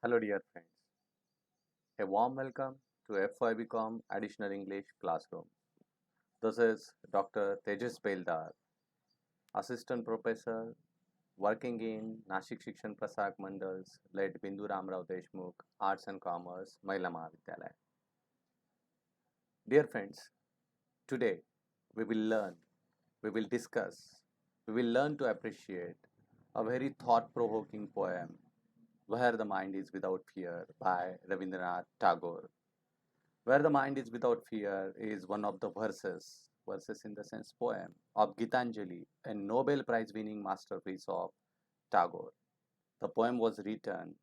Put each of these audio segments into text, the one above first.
Hello, dear friends. A warm welcome to FYBCom Additional English Classroom. This is Dr. Tejas Beldar, Assistant Professor working in Nashik Shikshan Prasak Mandal's led Bindu Ramrao Deshmukh Arts and Commerce Mahila Mahavidyalaya. Dear friends, today we will learn, we will discuss, we will learn to appreciate a very thought provoking poem, Where the Mind is Without Fear by Rabindranath Tagore. Where the Mind is Without Fear is one of the verses in the sense poem of Gitanjali, a Nobel Prize winning masterpiece of Tagore. The poem was written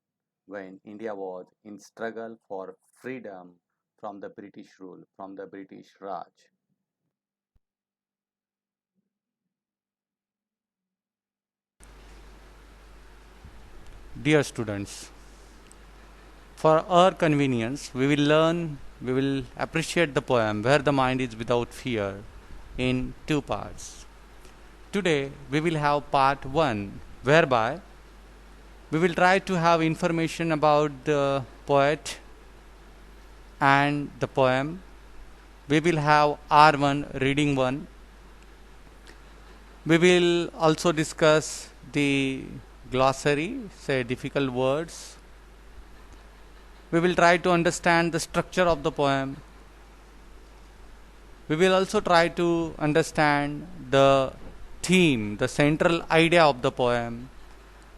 when India was in struggle for freedom from the British rule, from the British Raj. Dear students, for our convenience, we will appreciate the poem Where the Mind is Without Fear in two parts. Today, we will have part 1, whereby we will try to have information about the poet and the poem. We will have R1, reading 1. We will also discuss the glossary, say difficult words. We will try to understand the structure of the poem. We will also try to understand the theme, the central idea of the poem,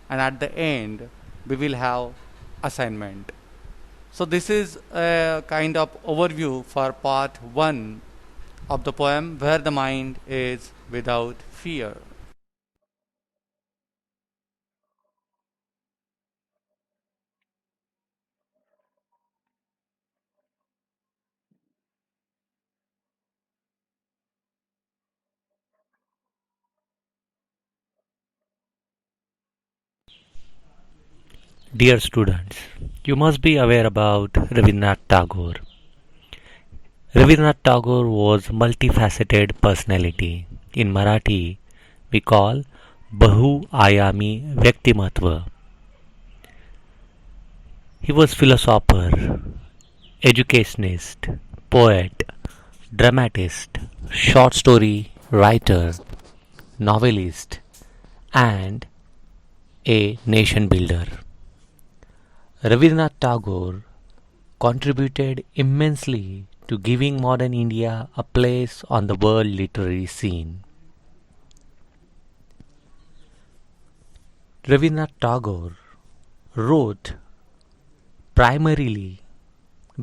and at the end, we will have assignment. So, this is a kind of overview for part 1 of the poem Where the Mind is Without Fear. Dear students, you must be aware about Rabindranath Tagore. Rabindranath Tagore was multifaceted personality. In Marathi, we call Bahu Ayami Vyaktimatva. He was philosopher, educationist, poet, dramatist, short story writer, novelist, and a nation builder. Rabindranath Tagore contributed immensely to giving modern India a place on the world literary scene. Rabindranath Tagore wrote primarily,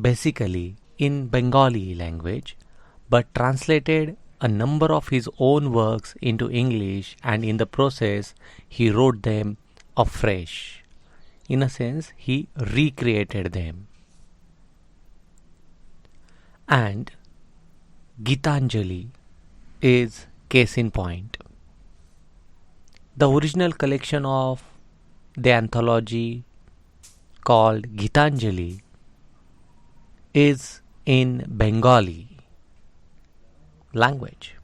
basically in Bengali language, but translated a number of his own works into English, and in the process he wrote them afresh. In a sense, he recreated them. And Gitanjali is case in point. The original collection of the anthology called Gitanjali is in Bengali language.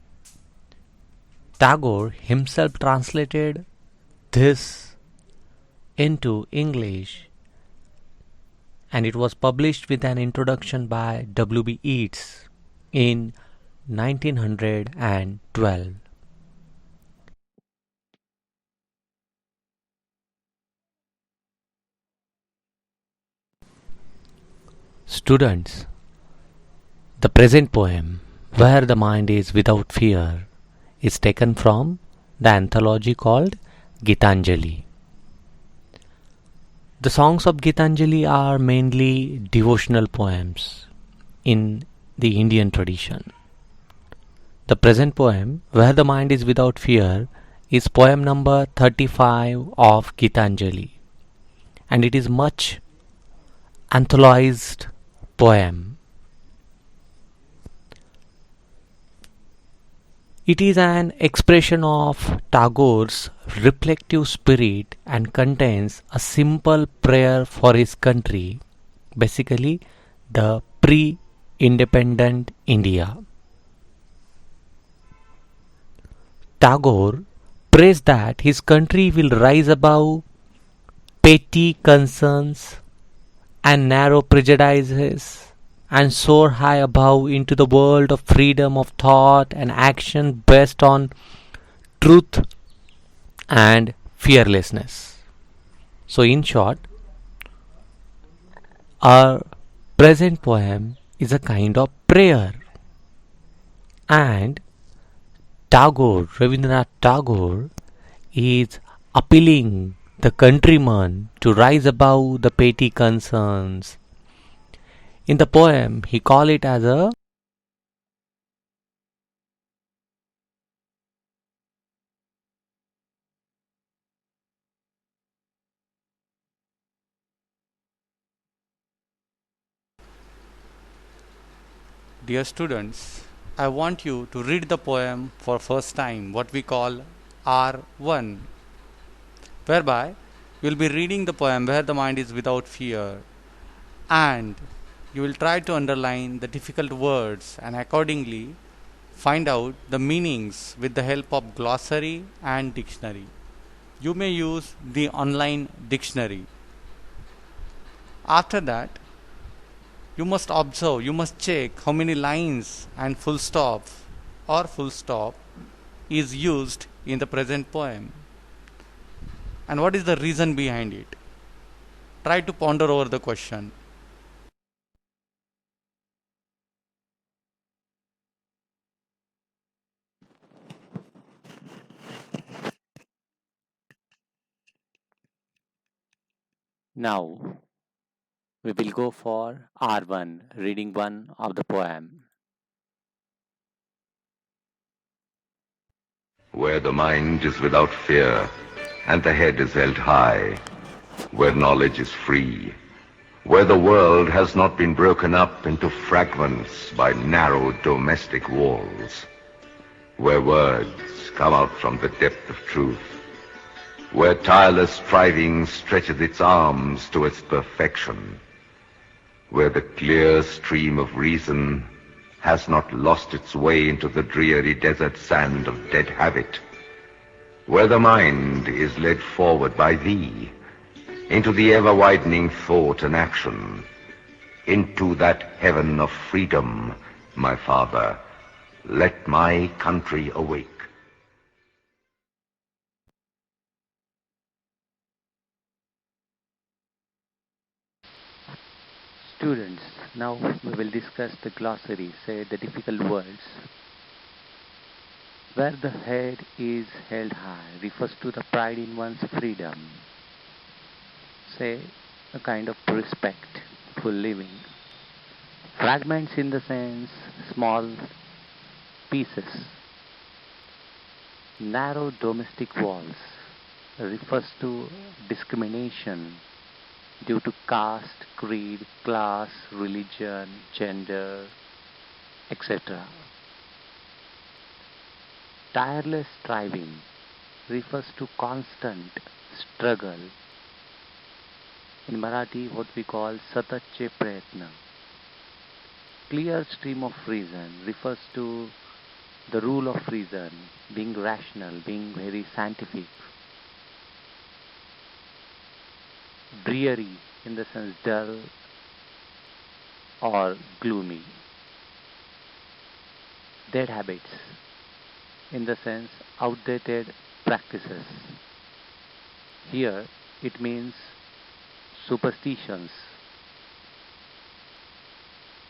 Tagore himself translated this into English, and it was published with an introduction by W.B. Yeats in 1912. Students, the present poem, Where the Mind is Without Fear, is taken from the anthology called Gitanjali. The songs of Gitanjali are mainly devotional poems in the Indian tradition. The present poem, Where the Mind is Without Fear, is poem number 35 of Gitanjali, and it is much anthologized poem. It is an expression of Tagore's reflective spirit and contains a simple prayer for his country, basically the pre-independent India. Tagore prays that his country will rise above petty concerns and narrow prejudices and soar high above into the world of freedom of thought and action based on truth and fearlessness. So, in short, our present poem is a kind of prayer, and Tagore, Rabindranath Tagore, is appealing the countryman to rise above the petty concerns. In the poem, he call it as a Dear students, I want you to read the poem for first time, what we call R1, whereby you will be reading the poem where the mind is without fear, and you will try to underline the difficult words and accordingly find out the meanings with the help of glossary and dictionary. You may use the online dictionary. After that, you must observe, you must check how many lines and full stop or full stop is used in the present poem and what is the reason behind it. Try to ponder over the question. now we will go for R1, reading one of the poem. Where the mind is without fear, and the head is held high, where knowledge is free, where the world has not been broken up into fragments by narrow domestic walls, where words come out from the depth of truth, where tireless striving stretches its arms towards perfection, where the clear stream of reason has not lost its way into the dreary desert sand of dead habit, where the mind is led forward by thee into the ever-widening thought and action, into that heaven of freedom, my father, let my country awake. Students, now we will discuss the glossary, say the difficult words. Where the head is held high refers to the pride in one's freedom, say a kind of respectful living. Fragments in the sense small pieces. Narrow domestic walls refers to discrimination due to caste, creed, class, religion, gender, etc. Tireless striving refers to constant struggle. In Marathi, what we call satatche prayatna. Clear stream of reason refers to the rule of reason, being rational, being very scientific. Dreary in the sense dull or gloomy. Dead habits in the sense outdated practices. Here it means superstitions,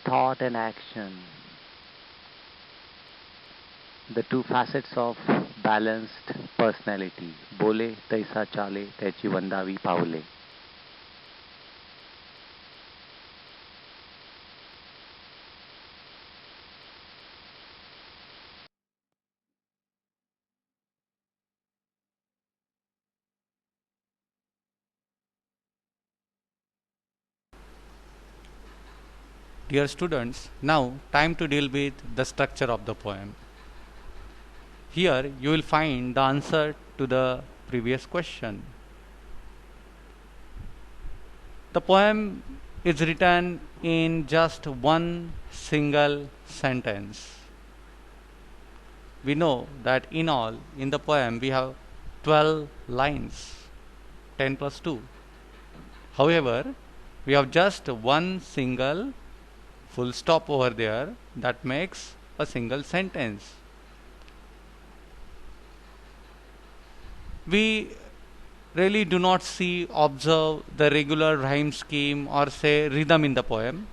thought and action, the two facets of balanced personality. Bole taisa chale त्याची वंदावी Pawle. Dear students, now time to deal with the structure of the poem. Here you will find the answer to the previous question. The poem is written in just one single sentence. We know that in all, in the poem, we have 12 lines, 10 plus 2. However, We have just one single full stop over there that makes a single sentence. We really do not observe the regular rhyme scheme or say rhythm in the poem,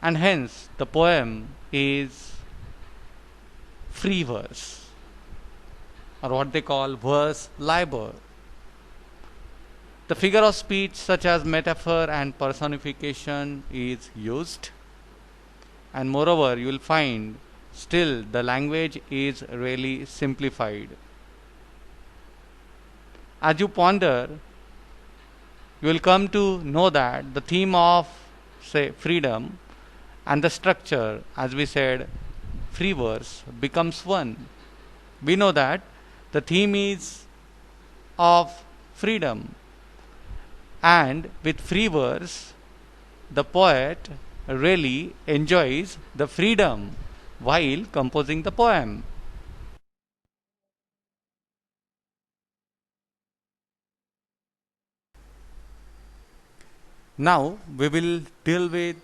and hence the poem is free verse, or what they call verse libel. The figure of speech such as metaphor and personification is used, and moreover you will find still the language is really simplified. As you ponder, you will come to know that the theme of say freedom and the structure, as we said, free verse becomes one. We know that the theme is of freedom, and with free verse the poet really enjoys the freedom while composing the poem. Now we will deal with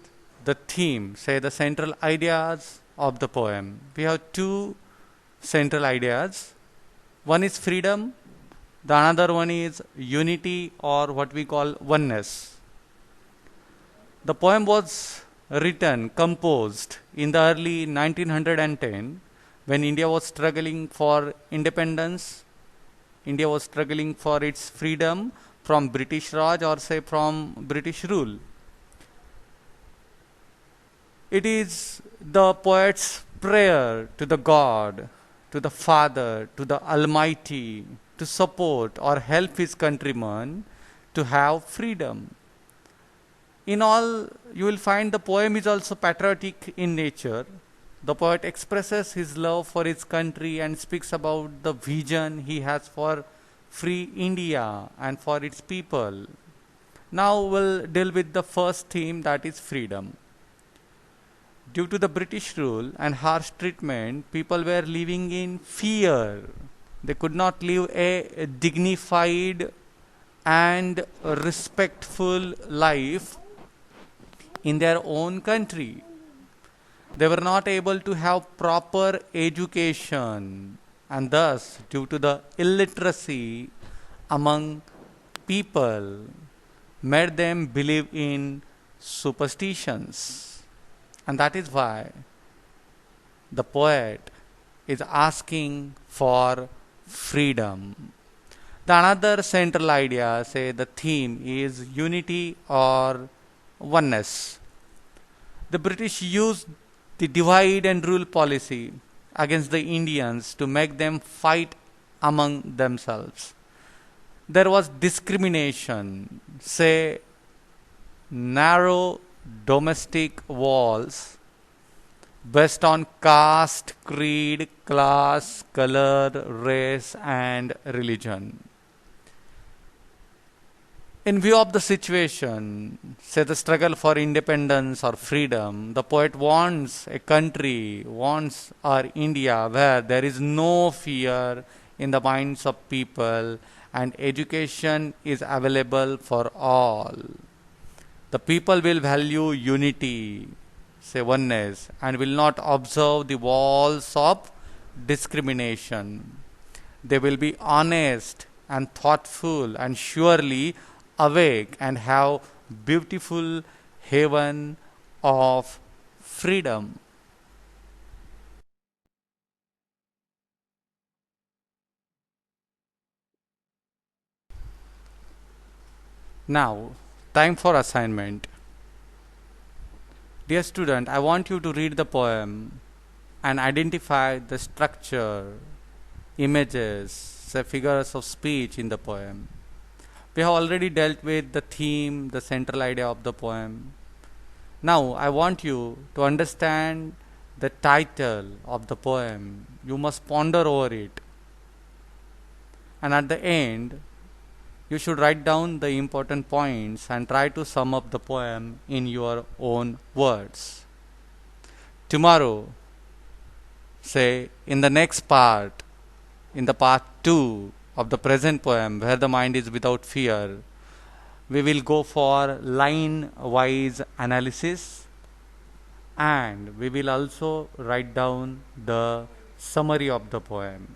the theme, say the central ideas of the poem. We have two central ideas. One is freedom, the another one is unity, or what we call oneness. The poem was written, composed in the early 1910 when India was struggling for independence. India was struggling for its freedom from British Raj, or say from British rule. It is the poet's prayer to the God, to the Father, to the Almighty, to support or help his countrymen to have freedom. In all, you will find the poem is also patriotic in nature. The poet expresses his love for his country and speaks about the vision he has for free India and for its people. Now we'll deal with the first theme, that is freedom. Due to the British rule and harsh treatment, people were living in fear. They could not live a dignified and respectful life in their own country. They were not able to have proper education, and thus, due to the illiteracy among people, made them believe in superstitions. And that is why the poet is asking for freedom. The another central idea, say the theme, is unity or oneness. The British used the divide and rule policy against the Indians to make them fight among themselves. There was discrimination, say narrow domestic walls based on caste, creed, class, color, race, and religion. In view of the situation, say the struggle for independence or freedom, the poet wants a country, wants our India where there is no fear in the minds of people and education is available for all. The people will value unity, say oneness, and will not observe the walls of discrimination. They will be honest and thoughtful and surely awake and have beautiful haven of freedom. Now, time for assignment. Dear student, I want you to read the poem and identify the structure, images, the figures of speech in the poem. We have already dealt with the theme, the central idea of the poem. Now, I want you to understand the title of the poem. You must ponder over it. And at the end, you should write down the important points and try to sum up the poem in your own words. Tomorrow, say in the next part, in the part 2 of the present poem, Where the Mind is Without Fear, we will go for line wise analysis, and we will also write down the summary of the poem.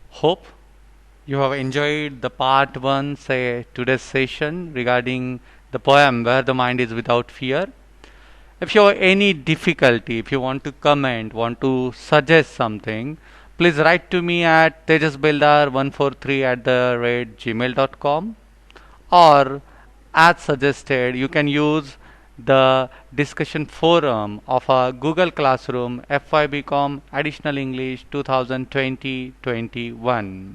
Hope you have enjoyed the part 1 say today's session regarding the poem Where the Mind is Without Fear. If you have any difficulty, if you want to comment, want to suggest something, please write to me at tejasbeldar143 at the rate gmail.com, or as suggested, you can use the discussion forum of our Google Classroom FYBCom Additional English 2020-21.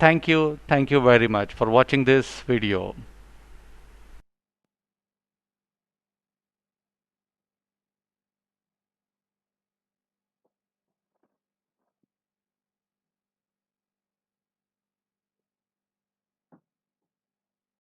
Thank you very much for watching this video.